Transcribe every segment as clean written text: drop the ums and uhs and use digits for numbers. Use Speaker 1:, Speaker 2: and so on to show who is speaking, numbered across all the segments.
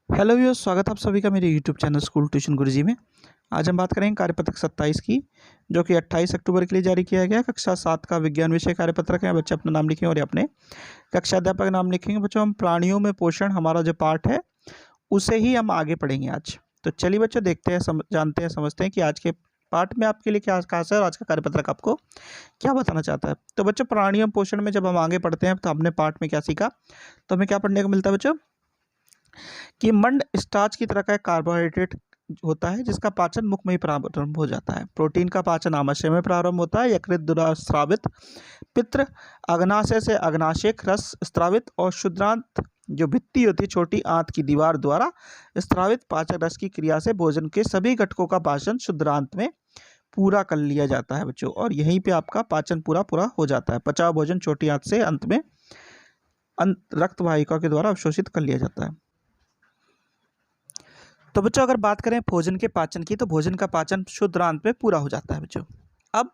Speaker 1: Hello viewers, स्वागत है आप सभी का मेरे यूट्यूब चैनल स्कूल ट्यूशन गुरुजी में। आज हम बात करेंगे कार्यपत्रक 27 की, जो कि 28 अक्टूबर के लिए जारी किया गया। कक्षा 7 का विज्ञान विषय कार्यपत्रक है। बच्चे अपना नाम लिखेंगे और अपने कक्षा अध्यापक का नाम लिखेंगे। बच्चों, हम प्राणियों में पोषण हमारा जो पार्ट है उसे ही हम आगे पढ़ेंगे आज। तो चलिए बच्चों, देखते हैं, जानते हैं, समझते हैं कि आज के पार्ट में आपके लिए क्या खास है और आज का कार्यपत्रक आपको क्या बताना चाहता है। तो बच्चों, प्राणियों पोषण में जब हम आगे पढ़ते हैं तो हमने पार्ट में क्या सीखा, तो हमें क्या पढ़ने को मिलता है बच्चों कि मंड स्टार्च की तरह का एक कार्बोहाइड्रेट होता है जिसका पाचन मुख में ही प्रारंभ हो जाता है। प्रोटीन का पाचन आमाशय में प्रारंभ होता है। यकृत द्वारा स्रावित पित्र, अग्नाशय से अग्नाशयिक रस स्रावित और शुद्रांत जो भित्ति होती है छोटी आंत की दीवार द्वारा स्रावित पाचक रस की क्रिया से भोजन के सभी घटकों का पाचन शुद्रांत में पूरा कर लिया जाता है बच्चों, और यहीं पे आपका पाचन पूरा हो जाता है। पचा भोजन छोटी आंत से अंत में रक्त वाहिका के द्वारा अवशोषित कर लिया जाता है। तो बच्चों, अगर बात करें भोजन के पाचन की, तो भोजन का पाचन शुद्धांत में पूरा हो जाता है बच्चों। अब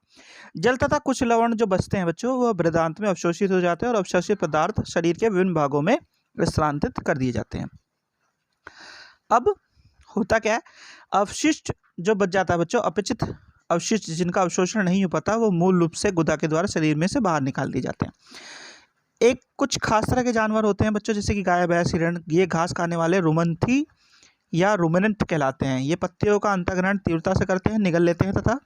Speaker 1: जल तथा कुछ लवण जो बचते हैं बच्चों, वह बृहदांत में अवशोषित हो जाते हैं और अवशोषित पदार्थ शरीर के विभिन्न भागों में स्थानांतरित कर दिए जाते हैं। अब होता क्या है, अवशिष्ट जो बच जाता है बच्चों, अपचित अवशिष्ट जिनका अवशोषण नहीं हो पाता, वो मूल रूप से गुदा के द्वारा शरीर में से बाहर निकाल दिए जाते हैं। एक कुछ खास तरह के जानवर होते हैं बच्चों, जैसे कि गाय, भैंस, हिरण, ये घास खाने वाले रुमंथी या रूमिनेंट कहलाते हैं। ये पत्तियों का अंतर्ग्रहण तीव्रता से करते हैं, निगल लेते हैं तथा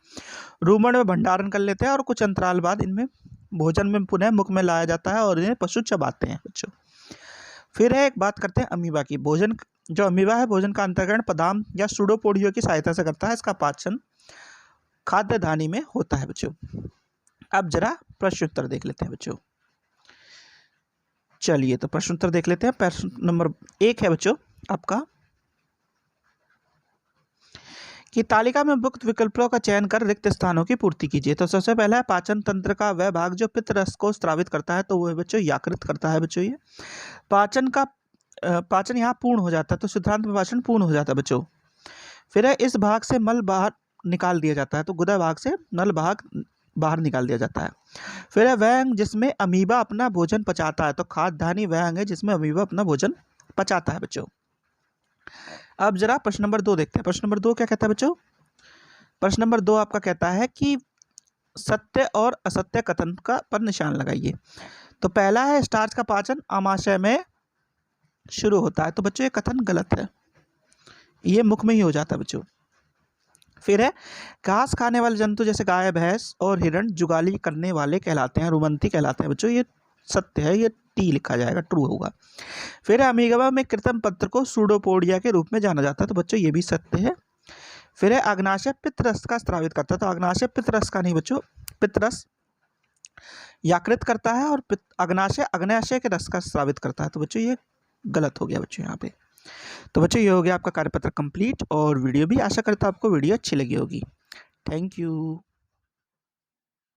Speaker 1: रूमन में भंडारण कर लेते हैं, और कुछ अंतराल बाद इनमें भोजन में पुनः मुख में लाया जाता है और इन्हें पशु चबाते हैं बच्चों। फिर है एक बात करते हैं अमीबा की। भोजन जो अमीबा है, भोजन का अंतर्ग्रहण पदाम या सूडोपोडियो की सहायता से करता है। इसका पाचन खाद्य धानी में होता है बच्चों। अब जरा प्रश्न उत्तर देख लेते हैं बच्चों। चलिए, तो प्रश्न उत्तर देख लेते हैं। प्रश्न नंबर 1 है बच्चों आपका कि तालिका में मुक्त विकल्पों का चयन कर रिक्त स्थानों की पूर्ति कीजिए। तो सबसे पहला है पाचन तंत्र का वह भाग जो पित्त रस को स्रावित करता है, तो वो बच्चों यकृत करता है बच्चों। ये पाचन यहाँ पूर्ण हो जाता है, तो शुद्धांत में पाचन पूर्ण हो जाता है बच्चों। फिर है इस भाग से मल बाहर निकाल दिया जाता है, तो गुदा भाग से नल भाग बाहर निकाल दिया जाता है। फिर है वह अंग जिसमें अमीबा अपना भोजन पचाता है, तो खाद्य धानी वह अंग है जिसमें अमीबा अपना भोजन पचाता है बच्चों। अब जरा प्रश्न नंबर 2 देखते हैं। प्रश्न नंबर 2 क्या कहता है बच्चों? प्रश्न नंबर 2 आपका कहता है कि सत्य और असत्य कथन का पर निशान लगाइए। तो पहला है स्टार्च का पाचन आमाशय में शुरू होता है, तो बच्चों ये कथन गलत है, ये मुख में ही हो जाता है बच्चों। फिर है घास खाने वाले जंतु जैसे गाय, भैंस और हिरण जुगाली करने वाले कहलाते हैं, रुमंती कहलाते हैं बच्चों। ये सत्य है, ये टी लिखा जाएगा, ट्रू होगा। फिर है अमीबा में कृत्रिम पत्र को सूडोपोडिया के रूप में जाना जाता है, तो बच्चों ये भी सत्य है। फिर है अग्नाशय पित्तरस का स्रावित करता है, तो अग्नाशय पित्तरस का नहीं बच्चों, पित्तरस यकृत करता है और अग्नाशय अग्नाशय के रस का स्रावित करता है, तो बच्चों ये गलत हो गया बच्चों यहाँ पे। तो बच्चों ये हो गया आपका कार्यपत्र कंप्लीट, और वीडियो भी आशा करता हूँ आपको वीडियो अच्छी लगी होगी। Thank you.